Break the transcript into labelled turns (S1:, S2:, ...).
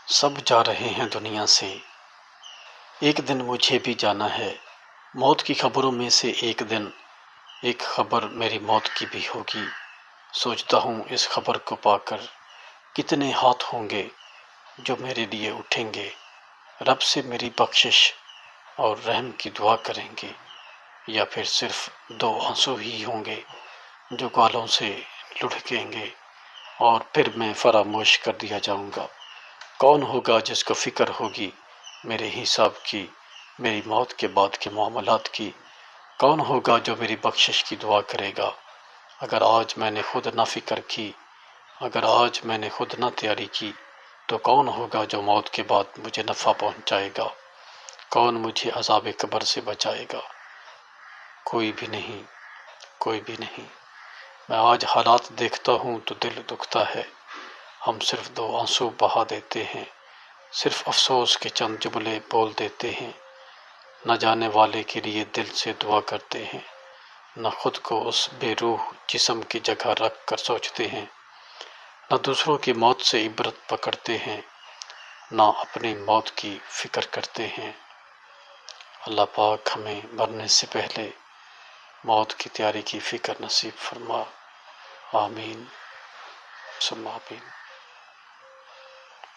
S1: سب جا رہے ہیں دنیا سے، ایک دن مجھے بھی جانا ہے۔ موت کی خبروں میں سے ایک دن ایک خبر میری موت کی بھی ہوگی۔ سوچتا ہوں اس خبر کو پا کر کتنے ہاتھ ہوں گے جو میرے لیے اٹھیں گے، رب سے میری بخشش اور رحم کی دعا کریں گے، یا پھر صرف 2 آنسو ہی ہوں گے جو گالوں سے لڑھکیں گے اور پھر میں فراموش کر دیا جاؤں گا۔ کون ہوگا جس کو فکر ہوگی میرے حساب کی، میری موت کے بعد کے معاملات کی؟ کون ہوگا جو میری بخشش کی دعا کرے گا؟ اگر آج میں نے خود نہ فکر کی، اگر آج میں نے خود نہ تیاری کی، تو کون ہوگا جو موت کے بعد مجھے نفع پہنچائے گا؟ کون مجھے عذاب قبر سے بچائے گا؟ کوئی بھی نہیں، کوئی بھی نہیں۔ میں آج حالات دیکھتا ہوں تو دل دکھتا ہے۔ ہم صرف 2 آنسو بہا دیتے ہیں، صرف افسوس کے چند جملے بول دیتے ہیں، نہ جانے والے کے لیے دل سے دعا کرتے ہیں، نہ خود کو اس بے روح جسم کی جگہ رکھ کر سوچتے ہیں، نہ دوسروں کی موت سے عبرت پکڑتے ہیں، نہ اپنی موت کی فکر کرتے ہیں۔ اللہ پاک ہمیں مرنے سے پہلے موت کی تیاری کی فکر نصیب فرما۔ آمین ثم آمین۔